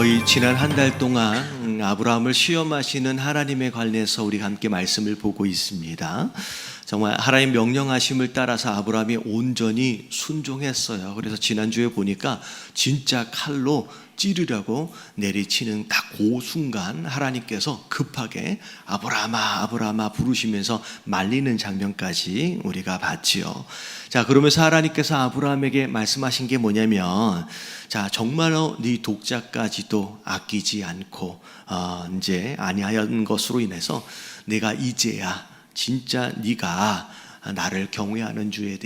거의 지난 한 달 동안 아브라함을 시험하시는 하나님에 관해서 우리가 함께 말씀을 보고 있습니다. 정말 하나님 명령하심을 따라서 아브라함이 온전히 순종했어요. 그래서 지난주에 보니까 진짜 칼로 찌르려고 내리치는 딱 그 순간 하나님께서 급하게 아브라함아 아브라함아 부르시면서 말리는 장면까지 우리가 봤지요. 자, 그러면서 하나님께서 아브라함에게 말씀하신 게 뭐냐면, 자, 정말로 네 독자까지도 아끼지 않고 이제 아니하였던 것으로 인해서 내가 이제야 진짜 네가 나를 경외하는지에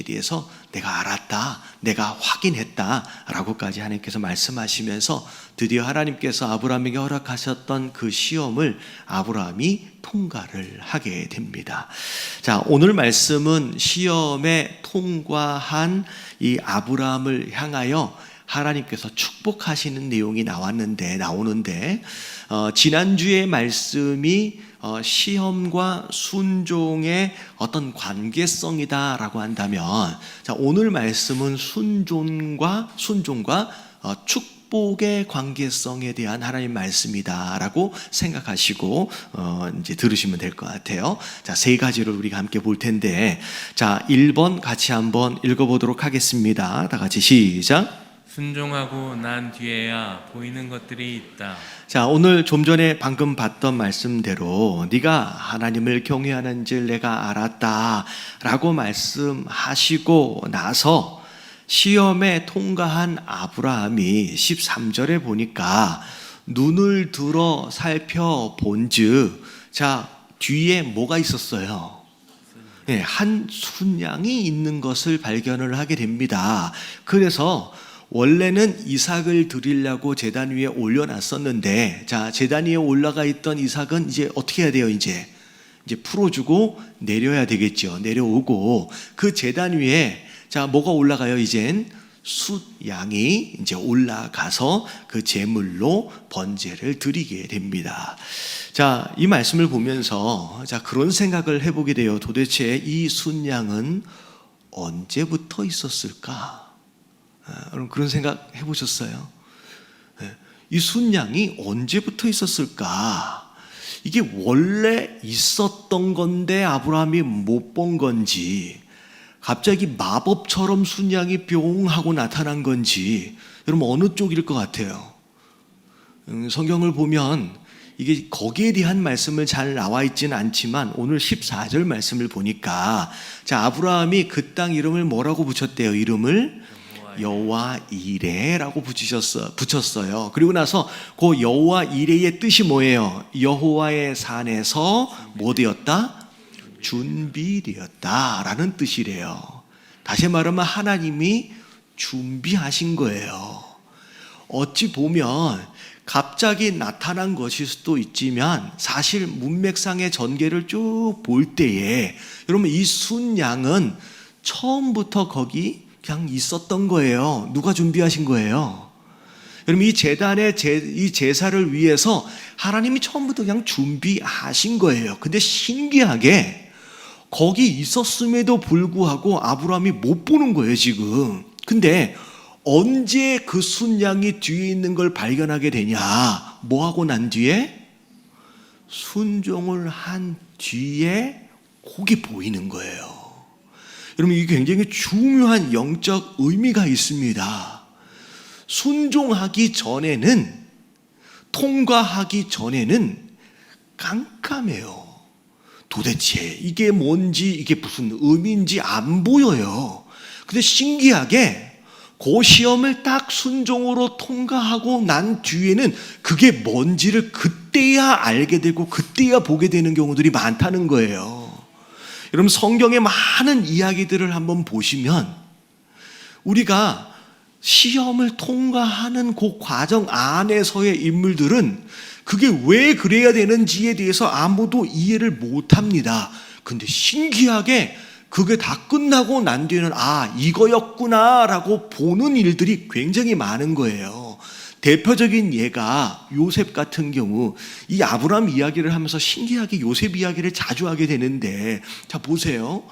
대해서 내가 알았다, 내가 확인했다라고까지 하나님께서 말씀하시면서 드디어 하나님께서 아브라함에게 허락하셨던 그 시험을 아브라함이 통과를 하게 됩니다. 자, 오늘 말씀은 시험에 통과한 이 아브라함을 향하여 하나님께서 축복하시는 내용이 나오는데 지난주의 말씀이 시험과 순종의 어떤 관계성이다라고 한다면, 자, 오늘 말씀은 순종과 축복의 관계성에 대한 하나님 말씀이다라고 생각하시고 이제 들으시면 될 것 같아요. 자, 세 가지를 우리가 함께 볼 텐데, 자, 1번 같이 한번 읽어보도록 하겠습니다. 다 같이 시작. 순종하고 난 뒤에야 보이는 것들이 있다. 자, 오늘 좀 전에 방금 봤던 말씀대로 네가 하나님을 경외하는 줄 내가 알았다 라고 말씀하시고 나서 시험에 통과한 아브라함이 13절에 보니까 눈을 들어 살펴본즉, 자, 뒤에 뭐가 있었어요? 네, 한 순양이 있는 것을 발견을 하게 됩니다. 그래서 원래는 이삭을 드리려고 제단 위에 올려놨었는데, 자, 제단 위에 올라가 있던 이삭은 이제 어떻게 해야 돼요? 이제 풀어주고 내려야 되겠죠. 내려오고 그 제단 위에, 자, 뭐가 올라가요? 이젠 숫양이 이제 올라가서 그 제물로 번제를 드리게 됩니다. 자, 이 말씀을 보면서 자, 그런 생각을 해보게 돼요. 도대체 이 숫양은 언제부터 있었을까? 여러분, 그런 생각 해보셨어요? 이 순양이 언제부터 있었을까? 이게 원래 있었던 건데 아브라함이 못 본 건지, 갑자기 마법처럼 순양이 뿅 하고 나타난 건지, 여러분 어느 쪽일 것 같아요? 성경을 보면 이게 거기에 대한 말씀을 잘 나와 있지는 않지만 오늘 14절 말씀을 보니까, 자, 아브라함이 그 땅 이름을 뭐라고 붙였대요? 이름을 여호와 이레라고 붙였어요. 그리고 나서 그 여호와 이레의 뜻이 뭐예요? 여호와의 산에서 뭐 되었다? 준비되었다라는 뜻이래요. 다시 말하면 하나님이 준비하신 거예요. 어찌 보면 갑자기 나타난 것일 수도 있지만 사실 문맥상의 전개를 쭉 볼 때에 여러분 이 순양은 처음부터 거기 그냥 있었던 거예요. 누가 준비하신 거예요? 여러분 이 이 제사를 위해서 하나님이 처음부터 그냥 준비하신 거예요. 근데 신기하게 거기 있었음에도 불구하고 아브라함이 못 보는 거예요, 지금. 근데 언제 그 순양이 뒤에 있는 걸 발견하게 되냐? 뭐 하고 난 뒤에? 순종을 한 뒤에 거기 보이는 거예요. 여러분 이게 굉장히 중요한 영적 의미가 있습니다. 순종하기 전에는, 통과하기 전에는 깜깜해요. 도대체 이게 뭔지, 이게 무슨 의미인지 안 보여요. 근데 신기하게 그 시험을 딱 순종으로 통과하고 난 뒤에는 그게 뭔지를 그때야 알게 되고 그때야 보게 되는 경우들이 많다는 거예요. 여러분 성경의 많은 이야기들을 한번 보시면 우리가 시험을 통과하는 그 과정 안에서의 인물들은 그게 왜 그래야 되는지에 대해서 아무도 이해를 못합니다. 근데 신기하게 그게 다 끝나고 난 뒤에는 아, 이거였구나 라고 보는 일들이 굉장히 많은 거예요. 대표적인 예가 요셉 같은 경우, 이 아브라함 이야기를 하면서 신기하게 요셉 이야기를 자주 하게 되는데, 자 보세요.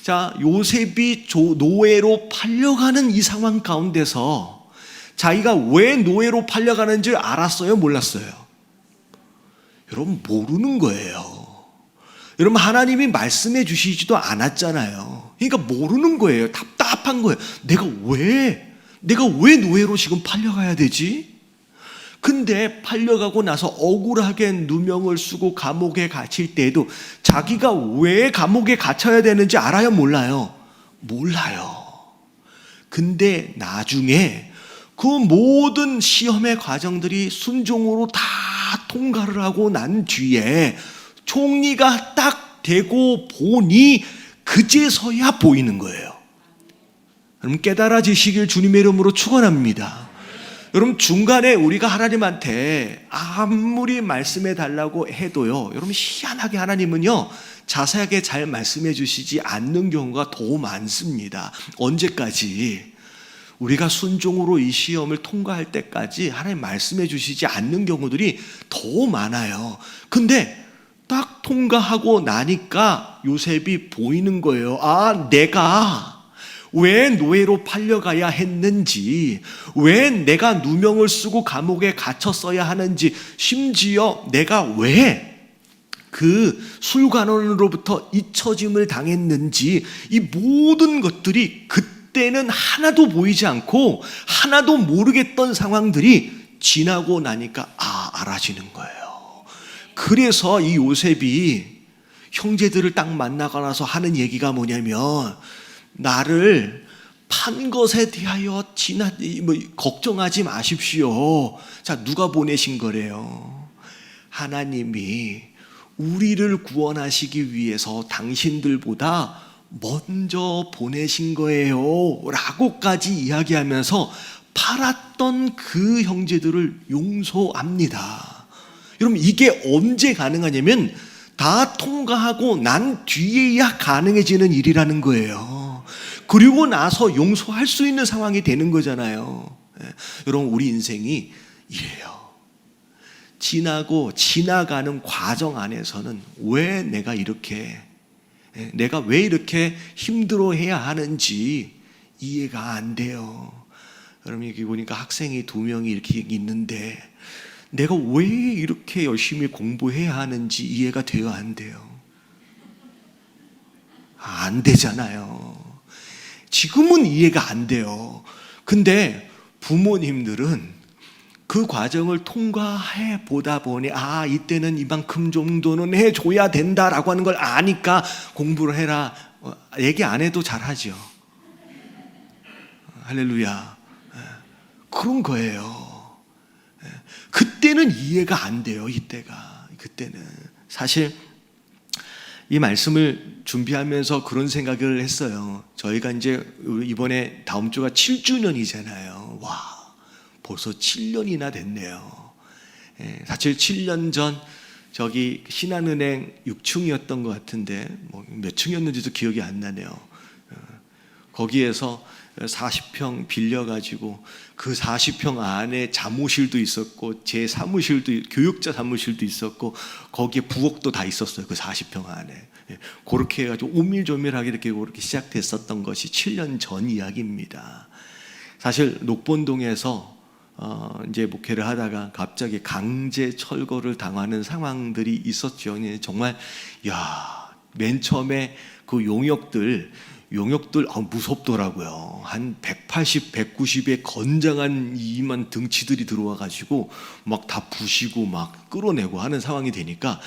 자, 요셉이 노예로 팔려가는 이 상황 가운데서 자기가 왜 노예로 팔려가는지 알았어요? 몰랐어요? 여러분, 모르는 거예요. 여러분, 하나님이 말씀해 주시지도 않았잖아요. 그러니까 모르는 거예요. 답답한 거예요. 내가 왜 노예로 지금 팔려가야 되지? 근데 팔려가고 나서 억울하게 누명을 쓰고 감옥에 갇힐 때에도 자기가 왜 감옥에 갇혀야 되는지 알아요? 몰라요? 몰라요. 근데 나중에 그 모든 시험의 과정들이 순종으로 다 통과를 하고 난 뒤에 총리가 딱 되고 보니 그제서야 보이는 거예요. 여러분, 깨달아지시길 주님의 이름으로 축원합니다. 여러분, 중간에 우리가 하나님한테 아무리 말씀해 달라고 해도요, 여러분, 희한하게 하나님은요 자세하게 잘 말씀해 주시지 않는 경우가 더 많습니다. 언제까지? 우리가 순종으로 이 시험을 통과할 때까지 하나님 말씀해 주시지 않는 경우들이 더 많아요. 근데 딱 통과하고 나니까 요셉이 보이는 거예요. 아, 내가 왜 노예로 팔려가야 했는지, 왜 내가 누명을 쓰고 감옥에 갇혔어야 하는지, 심지어 내가 왜 그 술관원으로부터 잊혀짐을 당했는지, 이 모든 것들이 그때는 하나도 보이지 않고 하나도 모르겠던 상황들이 지나고 나니까 알아지는 거예요. 그래서 이 요셉이 형제들을 딱 만나고 나서 하는 얘기가 뭐냐면, 나를 판 것에 대하여 걱정하지 마십시오. 자, 누가 보내신 거래요? 하나님이 우리를 구원하시기 위해서 당신들보다 먼저 보내신 거예요 라고까지 이야기하면서 팔았던 그 형제들을 용서합니다. 여러분, 이게 언제 가능하냐면 다 통과하고 난 뒤에야 가능해지는 일이라는 거예요. 그리고 나서 용서할 수 있는 상황이 되는 거잖아요. 여러분, 우리 인생이 이래요. 지나가는 과정 안에서는 왜 내가 왜 이렇게 힘들어해야 하는지 이해가 안 돼요. 여러분, 여기 보니까 학생이 2명이 이렇게 있는데 내가 왜 이렇게 열심히 공부해야 하는지 이해가 돼요? 안 돼요? 안 되잖아요. 지금은 이해가 안 돼요. 근데 부모님들은 그 과정을 통과해 보다 보니 이때는 이만큼 정도는 해줘야 된다라고 하는 걸 아니까 공부를 해라. 얘기 안 해도 잘하죠. 할렐루야. 그런 거예요. 그때는 이해가 안 돼요. 그때는 사실 이 말씀을 준비하면서 그런 생각을 했어요. 저희가 이제 이번에 다음 주가 7주년이잖아요. 와, 벌써 7년이나 됐네요. 사실 7년 전 저기 신한은행 6층이었던 것 같은데 몇 층이었는지도 기억이 안 나네요. 거기에서 40평 빌려가지고 그 40평 안에 잠옷실도 있었고 제 사무실도, 교육자 사무실도 있었고 거기에 부엌도 다 있었어요. 그 40평 안에. 그렇게 해가지고 오밀조밀하게 그렇게 시작됐었던 것이 7년 전 이야기입니다. 사실 녹본동에서 이제 목회를 하다가 갑자기 강제 철거를 당하는 상황들이 있었죠. 정말 맨 처음에 그 용역들 무섭더라고요. 한 180, 190의 건장한 이만 등치들이 들어와가지고 막 다 부시고 막 끌어내고 하는 상황이 되니까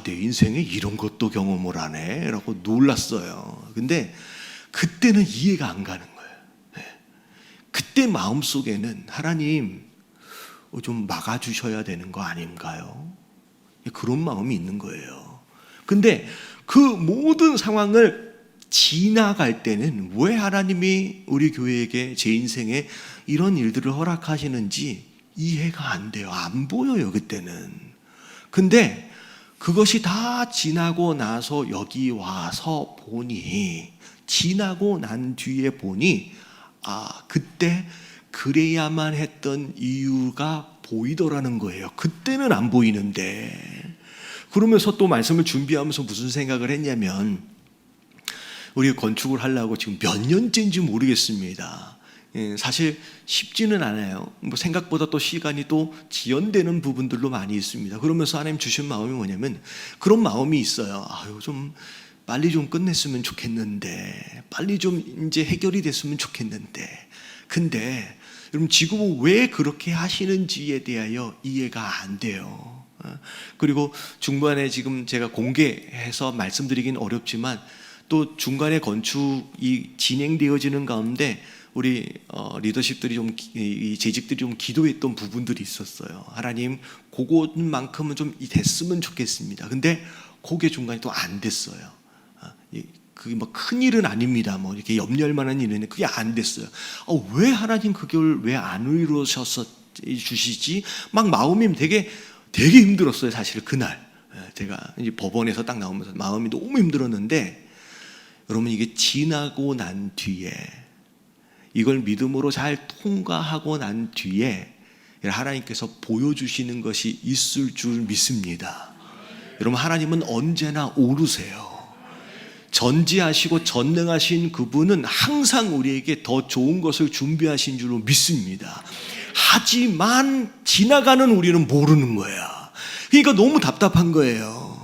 내 인생에 이런 것도 경험을 하네 라고 놀랐어요. 근데 그때는 이해가 안 가는 거예요. 그때 마음속에는 하나님 좀 막아주셔야 되는 거 아닌가요? 그런 마음이 있는 거예요. 근데 그 모든 상황을 지나갈 때는 왜 하나님이 우리 교회에게 제 인생에 이런 일들을 허락하시는지 이해가 안 돼요. 안 보여요, 그때는. 근데 그것이 다 지나고 나서 여기 와서 보니, 지나고 난 뒤에 보니 그때 그래야만 했던 이유가 보이더라는 거예요. 그때는 안 보이는데. 그러면서 또 말씀을 준비하면서 무슨 생각을 했냐면, 우리가 건축을 하려고 지금 몇 년째인지 모르겠습니다. 사실 쉽지는 않아요. 뭐 생각보다 또 시간이 또 지연되는 부분들도 많이 있습니다. 그러면서 하나님 주신 마음이 뭐냐면 그런 마음이 있어요. 아유, 좀 빨리 좀 끝냈으면 좋겠는데, 빨리 좀 이제 해결이 됐으면 좋겠는데, 근데 여러분 지금은 왜 그렇게 하시는지에 대하여 이해가 안 돼요. 그리고 중간에 지금 제가 공개해서 말씀드리긴 어렵지만 또 중간에 건축이 진행되어지는 가운데 우리 리더십들이 좀 이 재직들이 좀 기도했던 부분들이 있었어요. 하나님, 그것만큼은 좀 됐으면 좋겠습니다. 근데 그게 중간에 또 안 됐어요. 그게 뭐 큰 일은 아닙니다. 뭐 이렇게 염려할 만한 일은 그게 안 됐어요. 왜 하나님 그걸 왜 안 이루셔서 주시지? 막 마음이 되게 힘들었어요. 사실 그날 제가 이제 법원에서 딱 나오면서 마음이 너무 힘들었는데, 여러분 이게 지나고 난 뒤에 이걸 믿음으로 잘 통과하고 난 뒤에 하나님께서 보여주시는 것이 있을 줄 믿습니다. 여러분 하나님은 언제나 오르세요. 전지하시고 전능하신 그분은 항상 우리에게 더 좋은 것을 준비하신 줄로 믿습니다. 하지만 지나가는 우리는 모르는 거야. 그러니까 너무 답답한 거예요.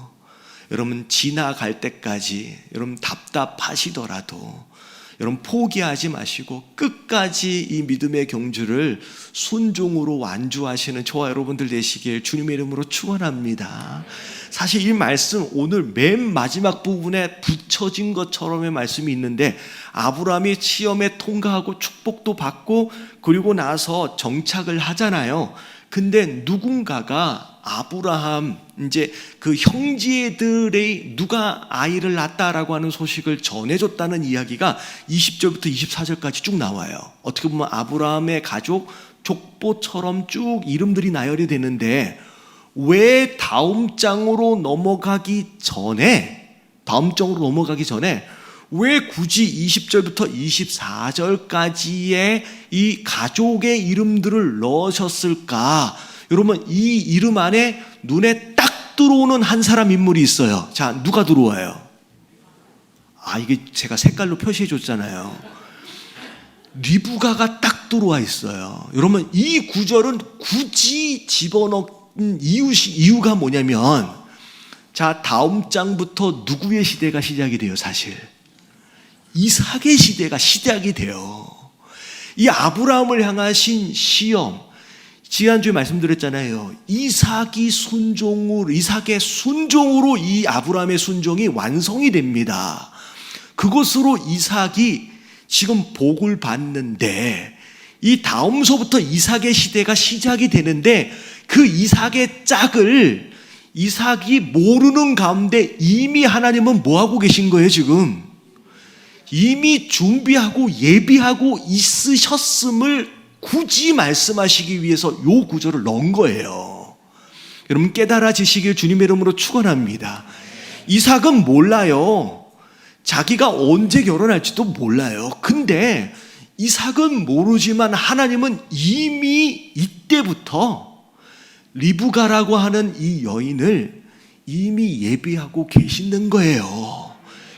여러분 지나갈 때까지 여러분 답답하시더라도 여러분 포기하지 마시고 끝까지 이 믿음의 경주를 순종으로 완주하시는 저와 여러분들 되시길 주님의 이름으로 축원합니다. 사실 이 말씀 오늘 맨 마지막 부분에 붙여진 것처럼의 말씀이 있는데, 아브라함이 시험에 통과하고 축복도 받고 그리고 나서 정착을 하잖아요. 근데 누군가가 아브라함 이제 그 형제들의 누가 아이를 낳았다라고 하는 소식을 전해줬다는 이야기가 20절부터 24절까지 쭉 나와요. 어떻게 보면 아브라함의 가족 족보처럼 쭉 이름들이 나열이 되는데, 왜 다음 장으로 넘어가기 전에 왜 굳이 20절부터 24절까지의 이 가족의 이름들을 넣으셨을까? 여러분 이 이름 안에 눈에 딱 들어오는 한 사람 인물이 있어요. 자, 누가 들어와요? 이게 제가 색깔로 표시해 줬잖아요. 리브가가 딱 들어와 있어요. 여러분 이 구절은 굳이 집어넣은 이유가 뭐냐면, 자, 다음 장부터 누구의 시대가 시작이 돼요? 사실 이삭의 시대가 시작이 돼요. 이 아브라함을 향하신 시험, 지난주에 말씀드렸잖아요. 이삭의 순종으로 이 아브라함의 순종이 완성이 됩니다. 그것으로 이삭이 지금 복을 받는데, 이 다음서부터 이삭의 시대가 시작이 되는데, 그 이삭의 짝을 이삭이 모르는 가운데 이미 하나님은 뭐하고 계신 거예요? 지금 이미 준비하고 예비하고 있으셨음을 굳이 말씀하시기 위해서 요 구절을 넣은 거예요. 여러분 깨달아지시길 주님의 이름으로 축원합니다. 이삭은 몰라요. 자기가 언제 결혼할지도 몰라요. 근데 이삭은 모르지만 하나님은 이미 이때부터 리브가라고 하는 이 여인을 이미 예비하고 계시는 거예요.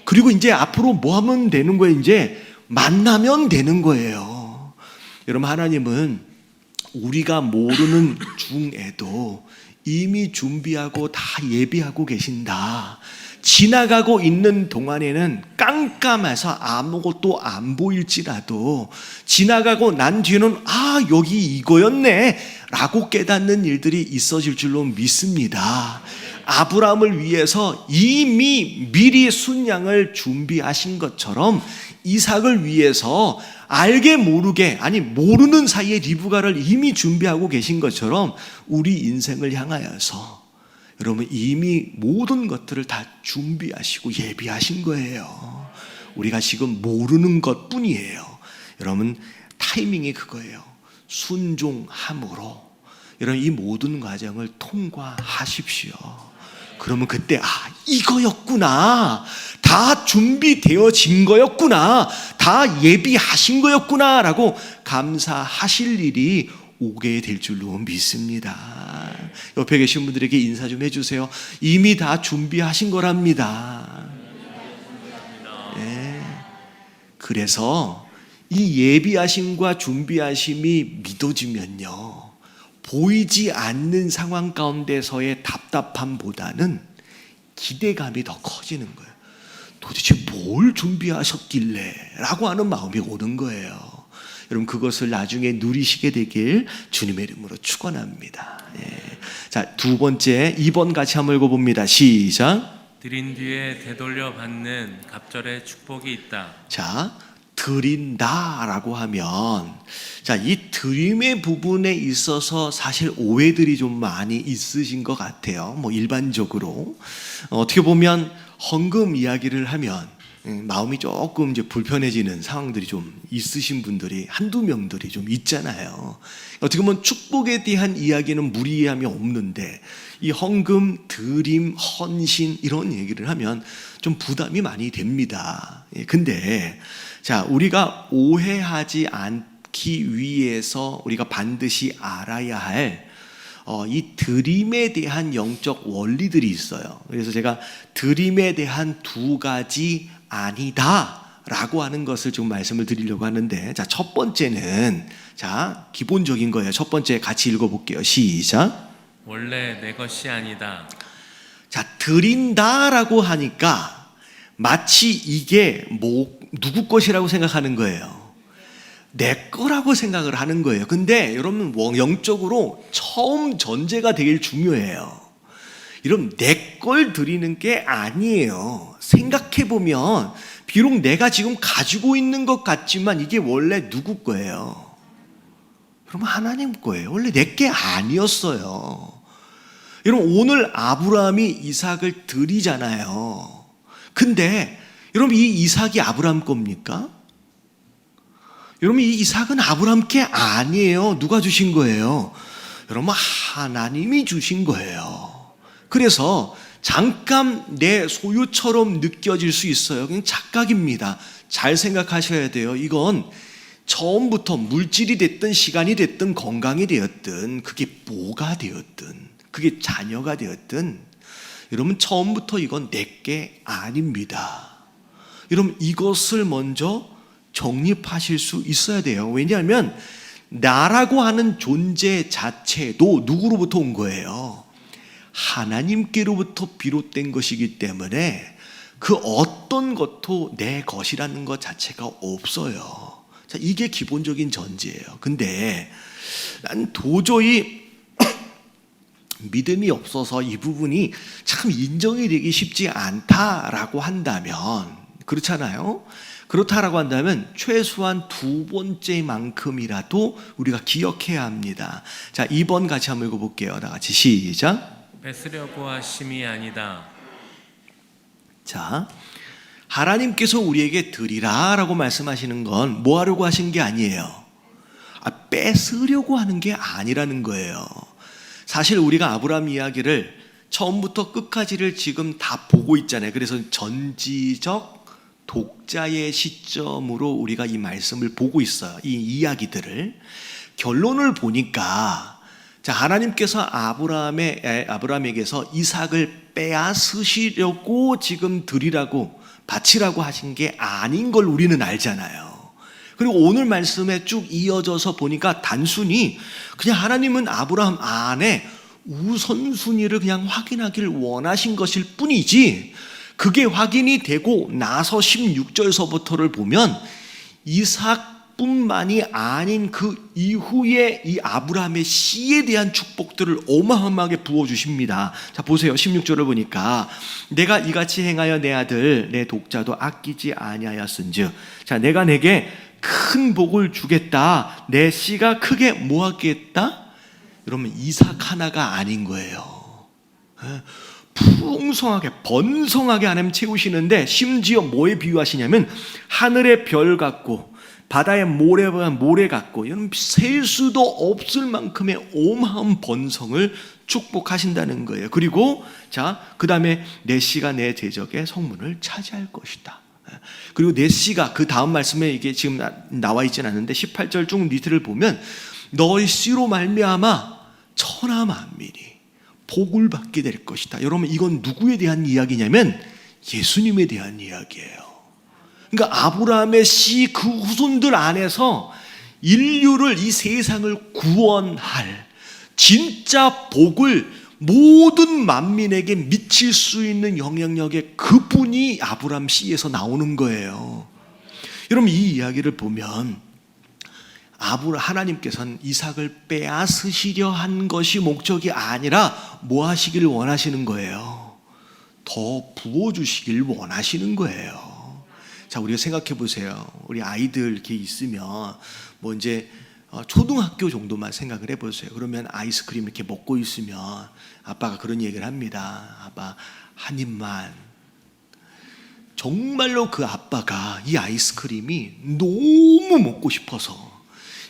그리고 이제 앞으로 뭐 하면 되는 거예요? 이제 만나면 되는 거예요. 여러분 하나님은 우리가 모르는 중에도 이미 준비하고 다 예비하고 계신다. 지나가고 있는 동안에는 깜깜해서 아무것도 안 보일지라도 지나가고 난 뒤에는 여기 이거였네 라고 깨닫는 일들이 있어질 줄로 믿습니다. 아브라함을 위해서 이미 미리 순양을 준비하신 것처럼 이삭을 위해서 알게 모르게 모르는 사이에 리브가를 이미 준비하고 계신 것처럼 우리 인생을 향하여서 여러분 이미 모든 것들을 다 준비하시고 예비하신 거예요. 우리가 지금 모르는 것뿐이에요. 여러분 타이밍이 그거예요. 순종함으로 여러분 이 모든 과정을 통과하십시오. 그러면 그때 이거였구나, 다 준비되어진 거였구나, 다 예비하신 거였구나 라고 감사하실 일이 오게 될 줄로 믿습니다. 옆에 계신 분들에게 인사 좀 해주세요. 이미 다 준비하신 거랍니다. 네. 그래서 이 예비하심과 준비하심이 믿어지면요, 보이지 않는 상황 가운데서의 답답함보다는 기대감이 더 커지는 거예요. 도대체 뭘 준비하셨길래? 라고 하는 마음이 오는 거예요. 여러분, 그것을 나중에 누리시게 되길 주님의 이름으로 축원합니다. 예. 자, 두 번째 2번 같이 한번 읽어봅니다. 시작. 드린 뒤에 되돌려 받는 갑절의 축복이 있다. 자, 드린다라고 하면, 자, 이 드림의 부분에 있어서 사실 오해들이 좀 많이 있으신 것 같아요. 뭐 일반적으로 어떻게 보면 헌금 이야기를 하면 마음이 조금 이제 불편해지는 상황들이 좀 있으신 분들이 한두 명들이 좀 있잖아요. 어떻게 보면 축복에 대한 이야기는 무리함이 없는데 이 헌금, 드림, 헌신 이런 얘기를 하면 좀 부담이 많이 됩니다. 근데 자, 우리가 오해하지 않기 위해서 우리가 반드시 알아야 할 이 드림에 대한 영적 원리들이 있어요. 그래서 제가 드림에 대한 두 가지 아니다 라고 하는 것을 좀 말씀을 드리려고 하는데, 자, 첫 번째는, 자, 기본적인 거예요. 첫 번째 같이 읽어볼게요. 시작. 원래 내 것이 아니다. 자, 드린다라고 하니까 마치 이게 누구 것이라고 생각하는 거예요. 내 거라고 생각을 하는 거예요. 근데 여러분, 영적으로 처음 전제가 되게 중요해요. 여러분, 내 걸 드리는 게 아니에요. 생각해보면 비록 내가 지금 가지고 있는 것 같지만 이게 원래 누구 거예요? 여러분, 하나님 거예요. 원래 내 게 아니었어요. 여러분, 오늘 아브라함이 이삭을 드리잖아요. 근데 여러분, 이 이삭이 아브라함 겁니까? 여러분, 이 이삭은 아브라함 게 아니에요. 누가 주신 거예요? 여러분, 하나님이 주신 거예요. 그래서 잠깐 내 소유처럼 느껴질 수 있어요. 그냥 착각입니다. 잘 생각하셔야 돼요. 이건 처음부터 물질이 됐든 시간이 됐든 건강이 되었든 그게 뭐가 되었든 그게 자녀가 되었든 여러분, 처음부터 이건 내게 아닙니다. 여러분, 이것을 먼저 정립하실 수 있어야 돼요. 왜냐하면 나라고 하는 존재 자체도 누구로부터 온 거예요? 하나님께로부터 비롯된 것이기 때문에 그 어떤 것도 내 것이라는 것 자체가 없어요. 자, 이게 기본적인 전제예요. 근데 난 도저히 믿음이 없어서 이 부분이 참 인정이 되기 쉽지 않다라고 한다면, 그렇잖아요? 그렇다라고 한다면 최소한 두 번째만큼이라도 우리가 기억해야 합니다. 자, 2번 같이 한번 읽어볼게요. 다 같이 시작. 뺏으려고 하심이 아니다. 자, 하나님께서 우리에게 드리라라고 말씀하시는 건 뭐 하려고 하신 게 아니에요. 뺏으려고 하는 게 아니라는 거예요. 사실 우리가 아브라함 이야기를 처음부터 끝까지를 지금 다 보고 있잖아요. 그래서 전지적 독자의 시점으로 우리가 이 말씀을 보고 있어요. 이 이야기들을. 결론을 보니까, 자, 하나님께서 아브라함에게서 이삭을 빼앗으시려고 지금 드리라고 바치라고 하신 게 아닌 걸 우리는 알잖아요. 그리고 오늘 말씀에 쭉 이어져서 보니까 단순히 그냥 하나님은 아브라함 안에 우선순위를 그냥 확인하길 원하신 것일 뿐이지, 그게 확인이 되고 나서 16절서부터를 보면 이삭뿐만이 아닌 그 이후에 이 아브라함의 씨에 대한 축복들을 어마어마하게 부어주십니다. 자, 보세요. 16절을 보니까 내가 이같이 행하여 내 아들 내 독자도 아끼지 아니하였은즉, 자, 내가 내게 큰 복을 주겠다. 내 씨가 크게 뭐 하겠다? 여러분, 이삭 하나가 아닌 거예요. 풍성하게 번성하게 하나님 채우시는데, 심지어 뭐에 비유하시냐면 하늘의 별 같고 바다의 모래 같고, 여러분, 셀 수도 없을 만큼의 어마어마한 번성을 축복하신다는 거예요. 그리고 자, 그 다음에 내 씨가 내 대적의 성문을 차지할 것이다. 그리고 내 씨가, 그 다음 말씀에 이게 지금 나와 있지는 않은데 18절 쭉 밑을 보면 너의 씨로 말미암아 천하 만민이 복을 받게 될 것이다. 여러분, 이건 누구에 대한 이야기냐면 예수님에 대한 이야기예요. 그러니까 아브라함의 씨 그 후손들 안에서 인류를, 이 세상을 구원할 진짜 복을 모든 만민에게 미칠 수 있는 영향력의 그분이 아브라함 씨에서 나오는 거예요. 여러분, 이 이야기를 보면 하나님께서는 이삭을 빼앗으시려 한 것이 목적이 아니라 뭐 하시길 원하시는 거예요? 더 부어주시길 원하시는 거예요. 자, 우리가 생각해 보세요. 우리 아이들 이렇게 있으면 뭐 이제 초등학교 정도만 생각을 해보세요. 그러면 아이스크림 이렇게 먹고 있으면 아빠가 그런 얘기를 합니다. 아빠 한 입만. 정말로 그 아빠가 이 아이스크림이 너무 먹고 싶어서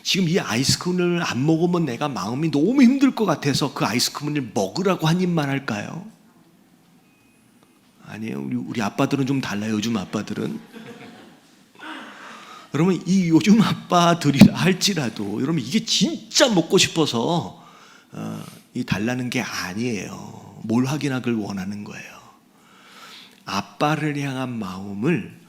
지금 이 아이스크림을 안 먹으면 내가 마음이 너무 힘들 것 같아서 그 아이스크림을 먹으라고 한 입만 할까요? 아니에요. 우리 아빠들은 좀 달라요. 요즘 아빠들은. 여러분, 이 요즘 아빠들이라 할지라도 여러분, 이게 진짜 먹고 싶어서 이 달라는 게 아니에요. 뭘 확인하길 원하는 거예요. 아빠를 향한 마음을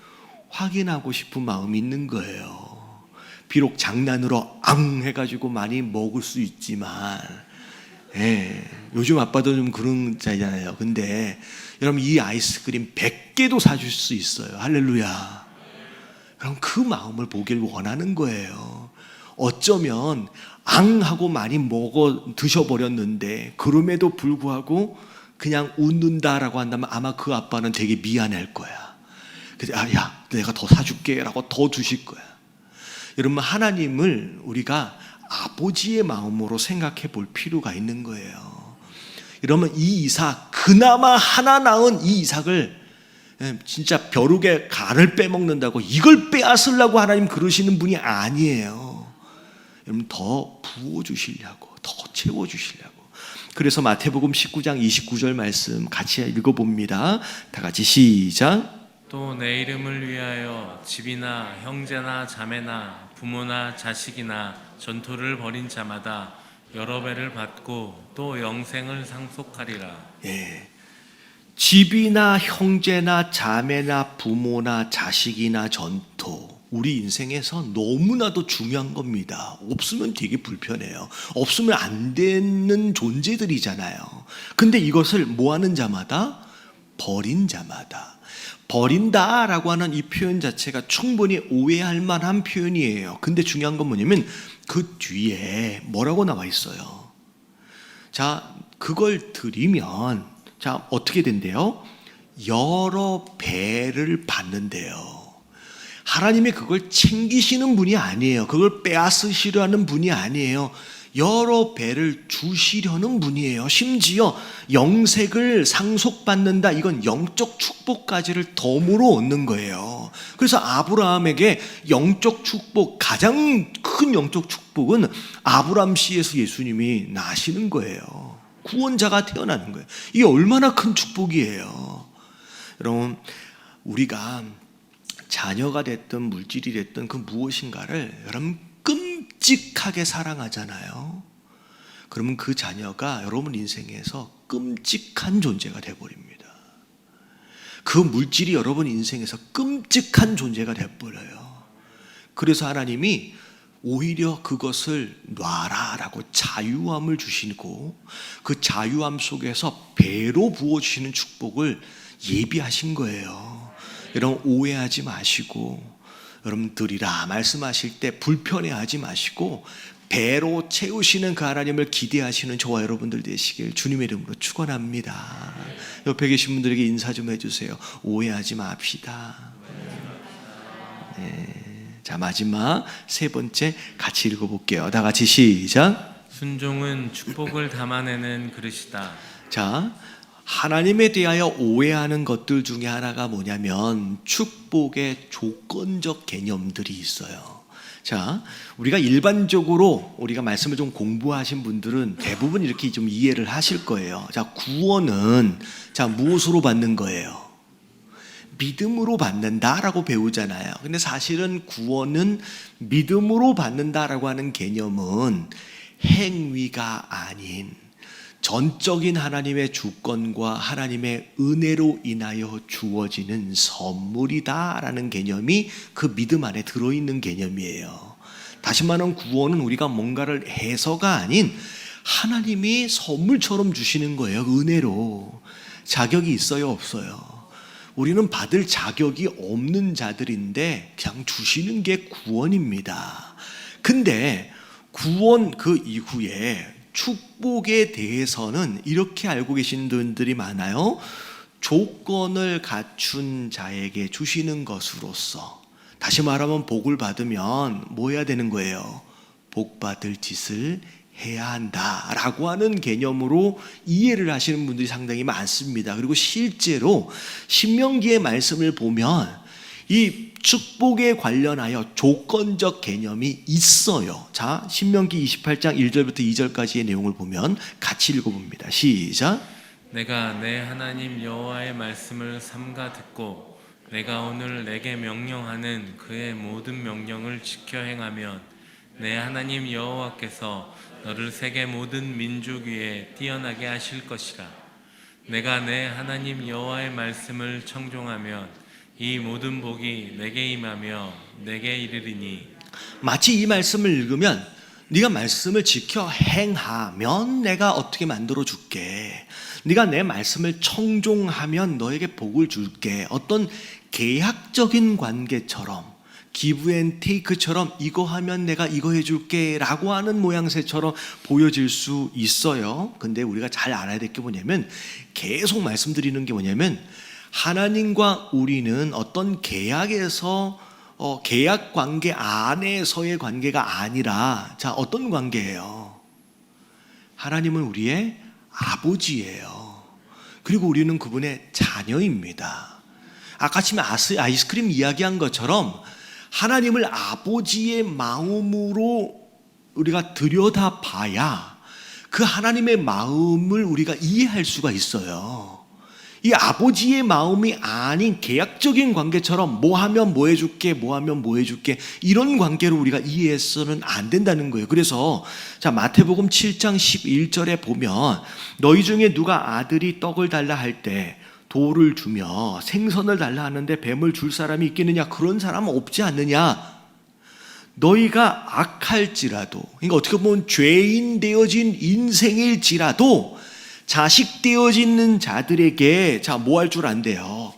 확인하고 싶은 마음이 있는 거예요. 비록 장난으로 앙 해가지고 많이 먹을 수 있지만, 요즘 아빠도 좀 그런 자잖아요. 근데 여러분, 이 아이스크림 100개도 사줄 수 있어요. 할렐루야. 그럼 그 마음을 보길 원하는 거예요. 어쩌면 앙 하고 많이 먹어 드셔버렸는데 그럼에도 불구하고 그냥 웃는다라고 한다면 아마 그 아빠는 되게 미안할 거야. 그래서 야, 내가 더 사줄게 라고 더 주실 거야. 여러분, 하나님을 우리가 아버지의 마음으로 생각해 볼 필요가 있는 거예요. 여러분, 이 이삭, 그나마 하나 낳은 이 이삭을 진짜 벼룩의 간을 빼먹는다고 이걸 빼앗으려고 하나님 그러시는 분이 아니에요. 여러분, 더 부어주시려고, 더 채워주시려고. 그래서 마태복음 19장 29절 말씀 같이 읽어봅니다. 다 같이 시작. 또 내 이름을 위하여 집이나 형제나 자매나 부모나 자식이나 전토를 벌인 자마다 여러 배를 받고 또 영생을 상속하리라. 예. 집이나 형제나 자매나 부모나 자식이나 전토, 우리 인생에서 너무나도 중요한 겁니다. 없으면 되게 불편해요. 없으면 안 되는 존재들이잖아요. 근데 이것을 뭐 하는 자마다? 버린 자마다. 버린다라고 하는 이 표현 자체가 충분히 오해할 만한 표현이에요. 근데 중요한 건 뭐냐면 그 뒤에 뭐라고 나와 있어요. 자, 그걸 드리면 자, 어떻게 된대요? 여러 배를 받는데요. 하나님이 그걸 챙기시는 분이 아니에요. 그걸 빼앗으시려는 분이 아니에요. 여러 배를 주시려는 분이에요. 심지어 영생을 상속받는다. 이건 영적 축복까지를 덤으로 얻는 거예요. 그래서 아브라함에게 영적 축복, 가장 큰 영적 축복은 아브라함 씨에서 예수님이 나시는 거예요. 구원자가 태어나는 거예요. 이게 얼마나 큰 축복이에요. 여러분, 우리가 자녀가 됐든 물질이 됐든 그 무엇인가를 여러분 끔찍하게 사랑하잖아요. 그러면 그 자녀가 여러분 인생에서 끔찍한 존재가 돼버립니다. 그 물질이 여러분 인생에서 끔찍한 존재가 돼버려요. 그래서 하나님이 오히려 그것을 놔라라고 자유함을 주시고 그 자유함 속에서 배로 부어주시는 축복을 예비하신 거예요. 여러분, 오해하지 마시고, 여러분 드리라 말씀하실 때 불편해하지 마시고 배로 채우시는 그 하나님을 기대하시는 저와 여러분들 되시길 주님의 이름으로 축원합니다. 옆에 계신 분들에게 인사 좀 해주세요. 오해하지 맙시다. 네. 자, 마지막 세 번째 같이 읽어볼게요. 다 같이 시작. 순종은 축복을 담아내는 그릇이다. 자, 하나님에 대하여 오해하는 것들 중에 하나가 뭐냐면 축복의 조건적 개념들이 있어요. 자, 우리가 일반적으로 우리가 말씀을 좀 공부하신 분들은 대부분 이렇게 좀 이해를 하실 거예요. 자, 구원은 자, 무엇으로 받는 거예요? 믿음으로 받는다라고 배우잖아요. 근데 사실은 구원은 믿음으로 받는다라고 하는 개념은 행위가 아닌 전적인 하나님의 주권과 하나님의 은혜로 인하여 주어지는 선물이다라는 개념이 그 믿음 안에 들어있는 개념이에요. 다시 말하면 구원은 우리가 뭔가를 해서가 아닌 하나님이 선물처럼 주시는 거예요. 은혜로. 자격이 있어요, 없어요? 우리는 받을 자격이 없는 자들인데 그냥 주시는 게 구원입니다. 근데 구원 그 이후에 축복에 대해서는 이렇게 알고 계신 분들이 많아요. 조건을 갖춘 자에게 주시는 것으로서, 다시 말하면 복을 받으면 뭐 해야 되는 거예요? 복 받을 짓을 해야 한다라고 하는 개념으로 이해를 하시는 분들이 상당히 많습니다. 그리고 실제로 신명기의 말씀을 보면 이 축복에 관련하여 조건적 개념이 있어요. 자, 신명기 28장 1절부터 2절까지의 내용을 보면 같이 읽어봅니다. 시작. 내가 내 하나님 여호와의 말씀을 삼가 듣고 내가 오늘 내게 명령하는 그의 모든 명령을 지켜 행하면 내 하나님 여호와께서 너를 세계 모든 민족 위에 뛰어나게 하실 것이라. 내가 내 하나님 여호와의 말씀을 청종하면 이 모든 복이 내게 임하며 내게 이르리니. 마치 이 말씀을 읽으면 네가 말씀을 지켜 행하면 내가 어떻게 만들어 줄게. 네가 내 말씀을 청종하면 너에게 복을 줄게. 어떤 계약적인 관계처럼, 기브 앤 테이크처럼 이거 하면 내가 이거 해줄게 라고 하는 모양새처럼 보여질 수 있어요. 근데 우리가 잘 알아야 될 게 뭐냐면, 계속 말씀드리는 게 뭐냐면, 하나님과 우리는 어떤 계약에서 계약 관계 안에서의 관계가 아니라, 자, 어떤 관계예요? 하나님은 우리의 아버지예요. 그리고 우리는 그분의 자녀입니다. 아까 아침에 아이스크림 이야기한 것처럼 하나님을 아버지의 마음으로 우리가 들여다봐야 그 하나님의 마음을 우리가 이해할 수가 있어요. 이 아버지의 마음이 아닌 계약적인 관계처럼 뭐 하면 뭐 해줄게, 뭐 하면 뭐 해줄게, 이런 관계로 우리가 이해해서는 안 된다는 거예요. 그래서 자, 마태복음 7장 11절에 보면 너희 중에 누가 아들이 떡을 달라 할 때 돌을 주며 생선을 달라 하는데 뱀을 줄 사람이 있겠느냐? 그런 사람은 없지 않느냐? 너희가 악할지라도, 그러니까 어떻게 보면 죄인 되어진 인생일지라도 자식 되어지는 자들에게 자, 뭐 할 줄 안돼요?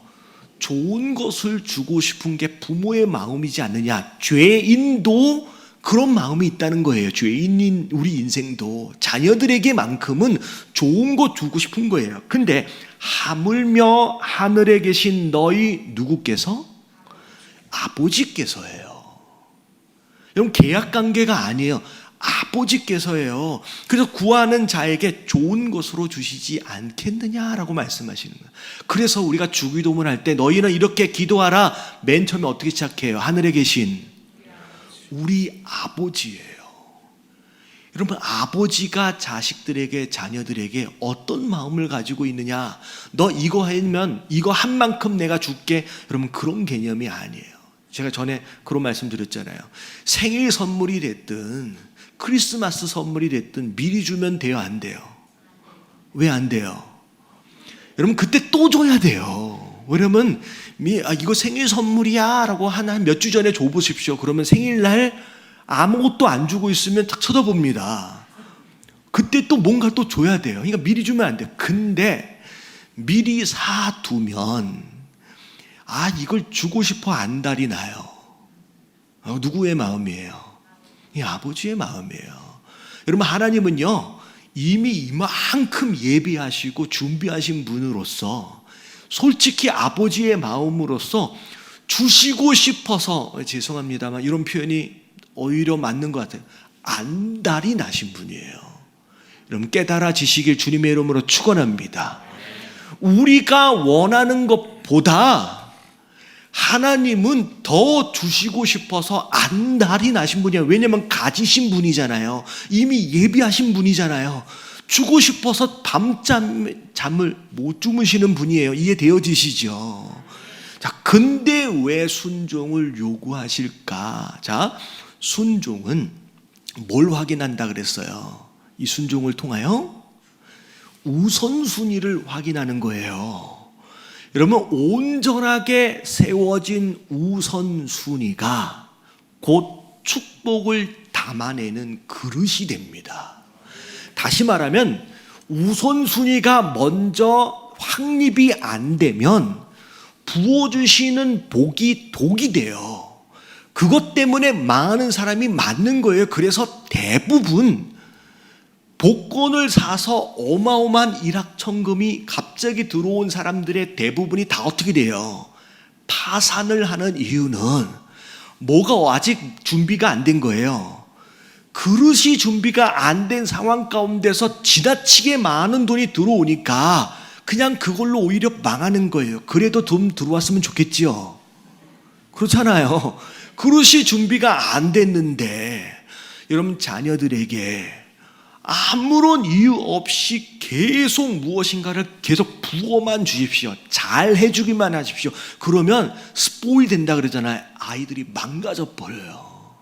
좋은 것을 주고 싶은 게 부모의 마음이지 않느냐? 죄인도 그런 마음이 있다는 거예요. 죄인인 우리 인생도 자녀들에게만큼은 좋은 것 주고 싶은 거예요. 근데 하물며 하늘에 계신 너희 누구께서? 아버지께서예요. 여러분, 계약관계가 아니에요. 아버지께서예요. 그래서 구하는 자에게 좋은 것으로 주시지 않겠느냐라고 말씀하시는 거예요. 그래서 우리가 주기도문 할 때 너희는 이렇게 기도하라. 맨 처음에 어떻게 시작해요? 하늘에 계신 우리 아버지예요. 여러분, 아버지가 자식들에게, 자녀들에게 어떤 마음을 가지고 있느냐? 너 이거 하면 이거 한 만큼 내가 줄게. 여러분, 그런 개념이 아니에요. 제가 전에 그런 말씀 드렸잖아요. 생일 선물이 됐든 크리스마스 선물이 됐든 미리 주면 돼요, 안 돼요? 왜 안 돼요? 여러분, 그때 또 줘야 돼요. 왜냐면 이거 생일 선물이야 라고 한 몇 주 전에 줘보십시오. 그러면 생일날 아무것도 안 주고 있으면 딱 쳐다봅니다. 그때 또 뭔가 또 줘야 돼요. 그러니까 미리 주면 안 돼요. 근데 미리 사두면 이걸 주고 싶어 안달이 나요. 누구의 마음이에요? 이 아버지의 마음이에요. 여러분, 하나님은요 이미 이만큼 예비하시고 준비하신 분으로서 솔직히 아버지의 마음으로서 주시고 싶어서, 죄송합니다만 이런 표현이 오히려 맞는 것 같아요, 안달이 나신 분이에요. 여러분, 깨달아지시길 주님의 이름으로 축원합니다. 우리가 원하는 것보다 하나님은 더 주시고 싶어서 안달이 나신 분이에요. 왜냐하면 가지신 분이잖아요. 이미 예비하신 분이잖아요. 주고 싶어서 밤잠을 못 주무시는 분이에요. 이해되어지시죠? 자, 근데 왜 순종을 요구하실까? 자, 순종은 뭘 확인한다 그랬어요? 이 순종을 통하여 우선순위를 확인하는 거예요. 여러분, 온전하게 세워진 우선순위가 곧 축복을 담아내는 그릇이 됩니다. 다시 말하면 우선순위가 먼저 확립이 안 되면 부어주시는 복이 독이 돼요. 그것 때문에 많은 사람이 맞는 거예요. 그래서 대부분 복권을 사서 어마어마한 일확천금이 갑자기 들어온 사람들의 대부분이 다 어떻게 돼요? 파산을 하는 이유는 뭐가 아직 준비가 안 된 거예요. 그릇이 준비가 안 된 상황 가운데서 지나치게 많은 돈이 들어오니까 그냥 그걸로 오히려 망하는 거예요. 그래도 돈 들어왔으면 좋겠지요. 그렇잖아요. 그릇이 준비가 안 됐는데 여러분, 자녀들에게 아무런 이유 없이 계속 무엇인가를 계속 부어만 주십시오. 잘 해주기만 하십시오. 그러면 스포일 된다 그러잖아요. 아이들이 망가져 버려요.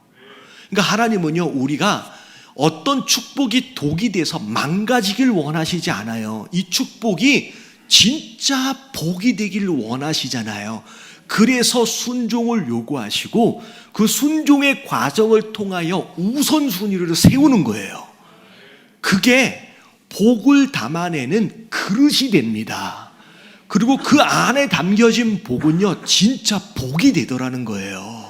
그러니까 하나님은요, 우리가 어떤 축복이 독이 돼서 망가지길 원하시지 않아요. 이 축복이 진짜 복이 되길 원하시잖아요. 그래서 순종을 요구하시고 그 순종의 과정을 통하여 우선순위를 세우는 거예요. 그게 복을 담아내는 그릇이 됩니다. 그리고 그 안에 담겨진 복은요, 진짜 복이 되더라는 거예요.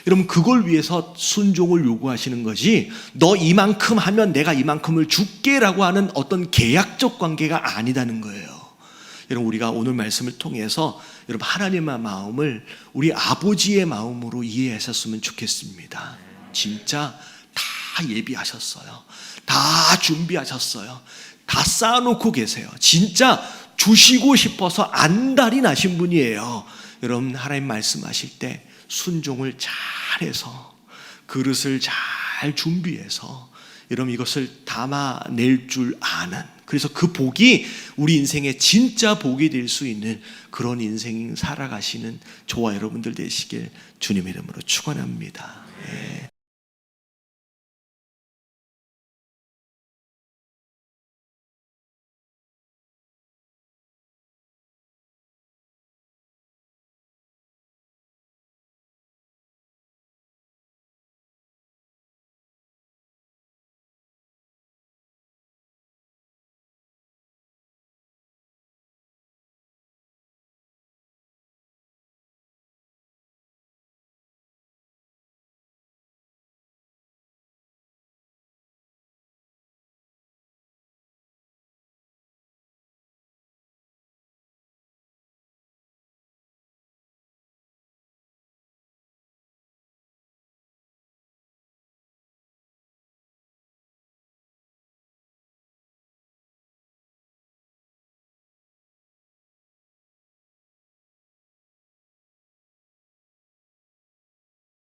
여러분, 그걸 위해서 순종을 요구하시는 것이 너 이만큼 하면 내가 이만큼을 줄게라고 하는 어떤 계약적 관계가 아니다는 거예요. 여러분, 우리가 오늘 말씀을 통해서 여러분, 하나님의 마음을 우리 아버지의 마음으로 이해하셨으면 좋겠습니다. 진짜 다 예비하셨어요. 다 준비하셨어요. 다 쌓아놓고 계세요. 진짜 주시고 싶어서 안달이 나신 분이에요. 여러분, 하나님 말씀하실 때 순종을 잘해서 그릇을 잘 준비해서 여러분, 이것을 담아낼 줄 아는, 그래서 그 복이 우리 인생의 진짜 복이 될 수 있는 그런 인생 살아가시는 저와 여러분들 되시길 주님의 이름으로 축원합니다. 예.